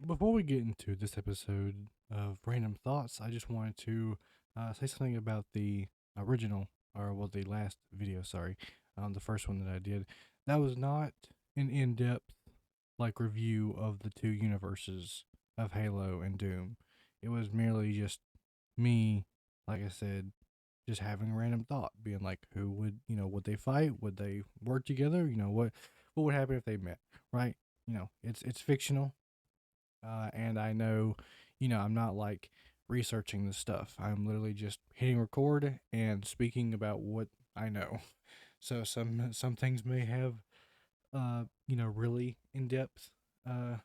before we get into this episode of Random Thoughts, I just wanted to say something about the original, or well, the last video, sorry, the first one that I did. That was not an in depth, like, review of the two universes of Halo and Doom. It was merely just me, like I said, just having a random thought, being like, who would, would they fight? Would they work together? What would happen if they met, right? It's fictional, and I know, I'm not like researching this stuff. I'm literally just hitting record and speaking about what I know. So some things may have, really in depth, uh,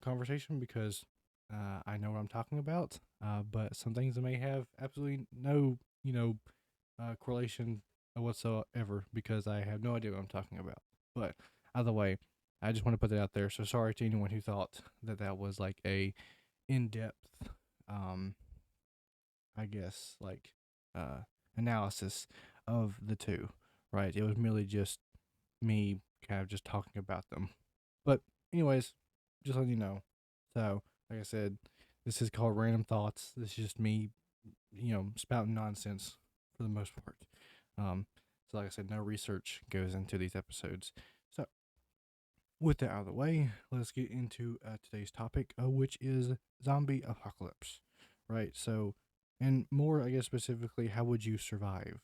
conversation because I know what I'm talking about. But some things may have absolutely no, correlation whatsoever because I have no idea what I'm talking about. But either way, I just want to put that out there. So sorry to anyone who thought that that was like a in-depth, um, I guess like analysis of the two. Right? It was merely just me kind of just talking about them. But anyways, just letting you know. So like I said, this is called Random Thoughts. This is just me, spouting nonsense for the most part. Um, so like I said, no research goes into these episodes. So with that out of the way, let's get into today's topic, which is zombie apocalypse. Right. So, and more, I guess specifically, how would you survive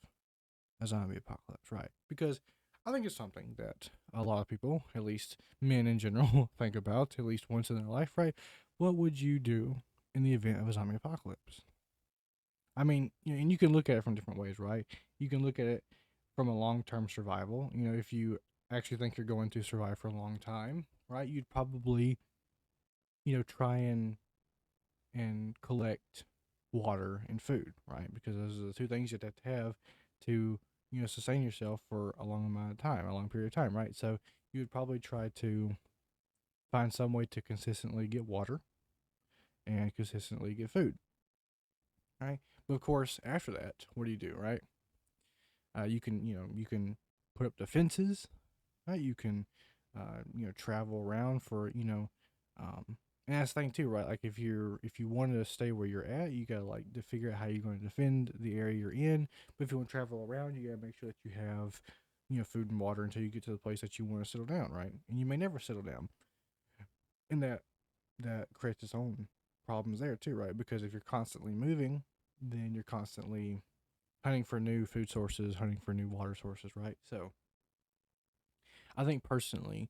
a zombie apocalypse? Right. Because I think it's something that a lot of people, at least men in general, think about at least once in their life. Right. What would you do in the event of a zombie apocalypse? I mean, and you can look at it from different ways, right? You can look at it from a long-term survival. If you actually think you're going to survive for a long time, right? You'd probably, try and collect water and food, right? Because those are the two things you'd have to, sustain yourself for a long amount of time, a long period of time, right? So you would probably try to find some way to consistently get water and consistently get food, right? But of course, after that, what do, right? You can put up defenses, right? You can, travel around for, and that's the thing too, right? Like if you wanted to stay where you're at, you gotta like to figure out how you're going to defend the area you're in. But if you want to travel around, you gotta make sure that you have, food and water until you get to the place that you want to settle down, right? And you may never settle down, and that creates its own problems there too, right? Because if you're constantly moving, then you're constantly hunting for new food sources, hunting for new water sources, right? So I think personally,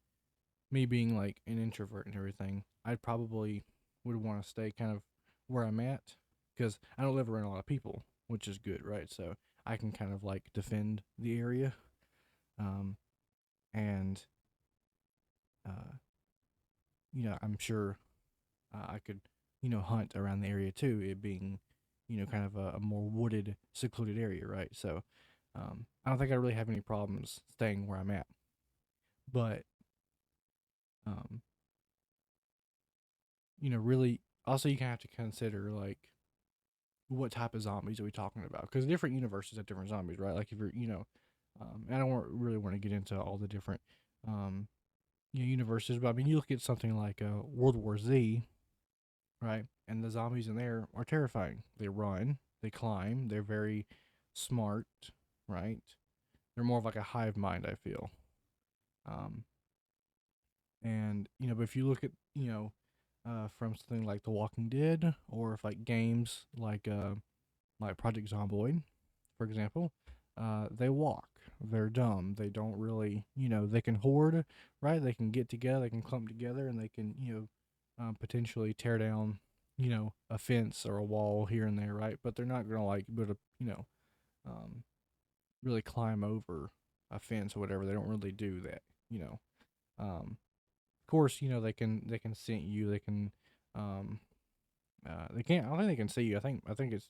me being like an introvert and everything, I probably would want to stay kind of where I'm at because I don't live around a lot of people, which is good, right? So I can kind of like defend the area, um, and uh, I'm sure I could, hunt around the area too. It being, kind of a more wooded, secluded area, right? So I don't think I really have any problems staying where I'm at, but um, really also you kind of have to consider like what type of zombies are we talking about? Because different universes have different zombies, right? Like if you're, I don't really want to get into all the different, um, universes, but I mean, you look at something like World War Z, right? And the zombies in there are terrifying. They run, they climb, they're very smart, right? They're more of like a hive mind, I feel. Um, and but if you look at from something like The Walking Dead, or if like games like Project Zomboid, for example, they walk. They're dumb. They don't really, they can hoard, right? They can get together, they can clump together, and they can, potentially tear down, a fence or a wall here and there, right? But they're not gonna like, but um, really climb over a fence or whatever. They don't really do that, you know. Of course, they can scent you. They can, um, they can't. I don't think they can see you. I think it's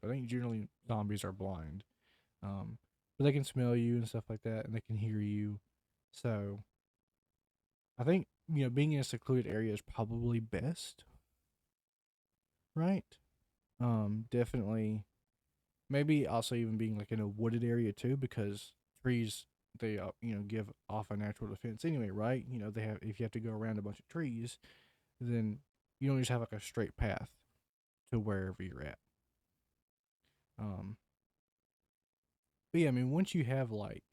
I think generally zombies are blind, um, but they can smell you and stuff like that, and they can hear you. So I think being in a secluded area is probably best, right? Definitely. Maybe also even being like in a wooded area too, because trees they give off a natural defense anyway, right? They have if you have to go around a bunch of trees, then you don't just have like a straight path to wherever you're at. Um, but yeah, I mean, once you have like,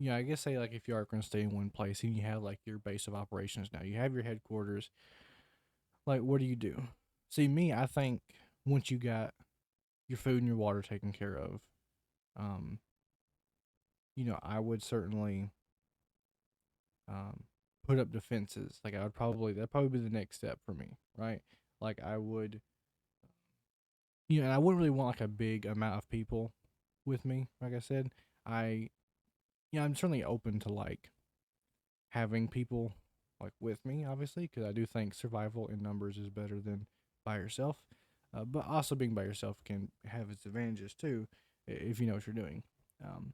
I guess say like if you are going to stay in one place and you have like your base of operations now, you have your headquarters. Like, what do you do? See, me, I think once you got your food and your water taken care of, um, I would certainly um, put up defenses. Like I would probably that'd probably be the next step for me, right? Like I would, and I wouldn't really want like a big amount of people with me. Like I said, I, I'm certainly open to like having people like with me, obviously, because I do think survival in numbers is better than by yourself. But also being by yourself can have its advantages too, if you know what you're doing. Um,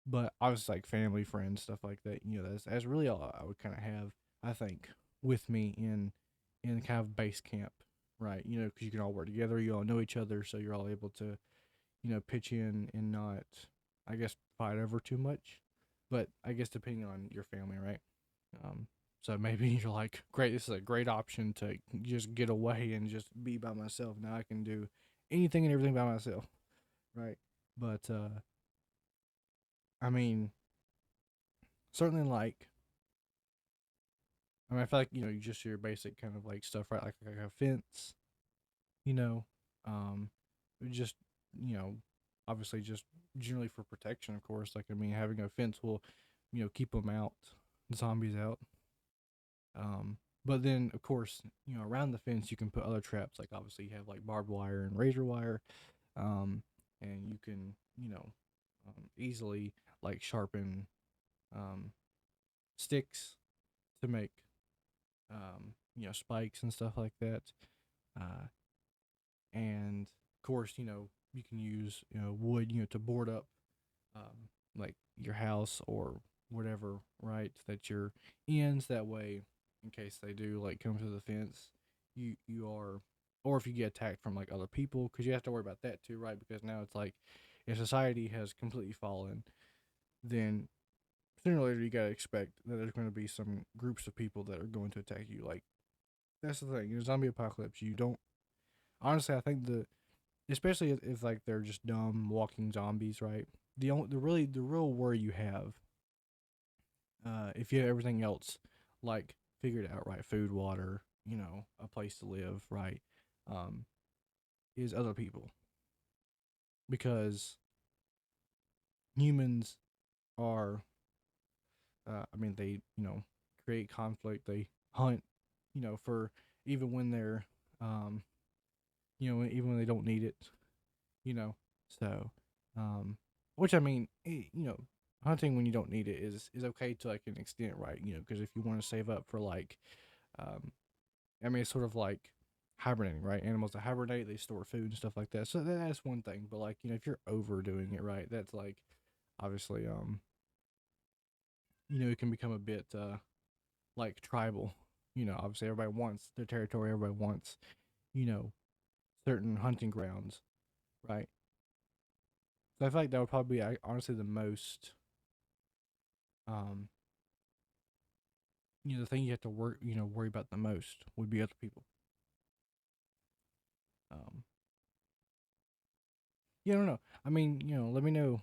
but obviously, like family, friends, stuff like that. That's really all I would kind of have. I think with me in kind of base camp, right? Because you can all work together, you all know each other, so you're all able to pitch in and not, I guess, fight over too much. But I guess depending on your family, right? Um, so maybe you're like, great, this is a great option to just get away and just be by myself. Now I can do anything and everything by myself, right? But I mean, certainly like, I feel like you just your basic kind of like stuff, right? Like a fence, you know, um, just you know, obviously just generally for protection, of course. Like I mean, having a fence will, keep them out, zombies out. But then of course, around the fence you can put other traps. Like obviously you have like barbed wire and razor wire, um, and you can easily like sharpen um sticks to make spikes and stuff like that. Uh, and of course, you can use wood, to board up like your house or whatever, right? That you're in. So that way, in case they do like come to the fence, you are, or if you get attacked from like other people, because you have to worry about that too, right? Because now it's like if society has completely fallen, then sooner or later you gotta expect that there's going to be some groups of people that are going to attack you. Like that's the thing. Zombie apocalypse. You don't honestly. I think especially if like they're just dumb walking zombies, right? The real worry you have, if you have everything else like figured out, right? Food, water, a place to live, right? Um, is other people because humans are, I mean, they create conflict. They hunt, for even when they're, um, even when they don't need it, you know. So, which I mean, hunting when you don't need it is okay to like an extent, right? Because if you want to save up for like, um, I mean, it's sort of like hibernating, right? Animals that hibernate, they store food and stuff like that. So that's one thing. But like, if you're overdoing it, right, that's like obviously, it can become a bit like tribal. Obviously everybody wants their territory. Everybody wants, you know, certain hunting grounds, right? So I feel like that would probably be honestly the most, um, the thing you have to worry about the most would be other people. Um, yeah, I don't know. I mean, let me know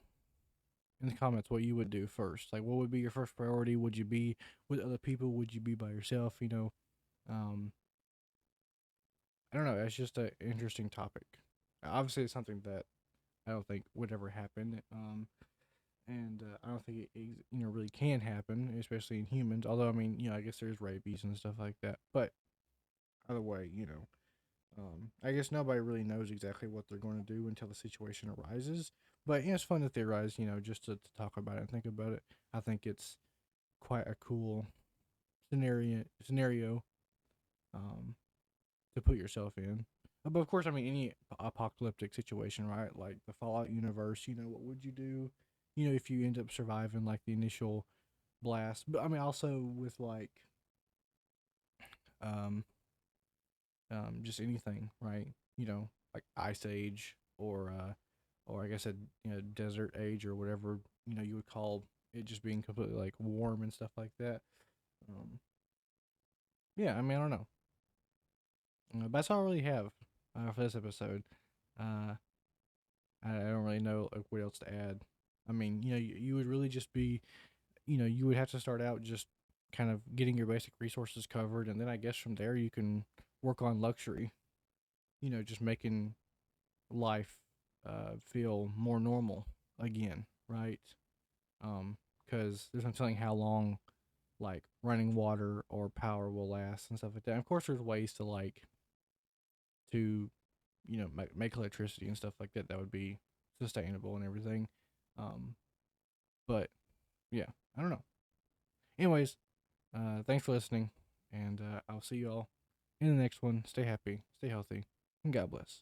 in the comments what you would do first. Like, what would be your first priority? Would you be with other people? Would you be by yourself? Um, I don't know. It's just an interesting topic. Obviously, it's something that I don't think would ever happen. And I don't think it really can happen, especially in humans. Although I mean, I guess there's rabies and stuff like that. But either way, I guess nobody really knows exactly what they're going to do until the situation arises. But it's fun to theorize, just to talk about it and think about it. I think it's quite a cool scenario um, to put yourself in. But of course, I mean, any apocalyptic situation, right? Like the Fallout universe, what would you do? If you end up surviving like the initial blast. But I mean, also with like, um, just anything, right? Like Ice Age or I guess a Desert Age or whatever you would call it, just being completely like warm and stuff like that. Um, yeah, I mean, I don't know. But that's all I really have for this episode. Uh, I don't really know like what else to add. I mean, you would really just be, you would have to start out just kind of getting your basic resources covered, and then I guess from there you can work on luxury. Just making life feel more normal again, right? Because there's no telling how long like running water or power will last and stuff like that. And of course, there's ways to to make electricity and stuff like that that would be sustainable and everything. Um, but yeah, I don't know. Anyways, thanks for listening, and I'll see you all in the next one. Stay happy, stay healthy, and God bless.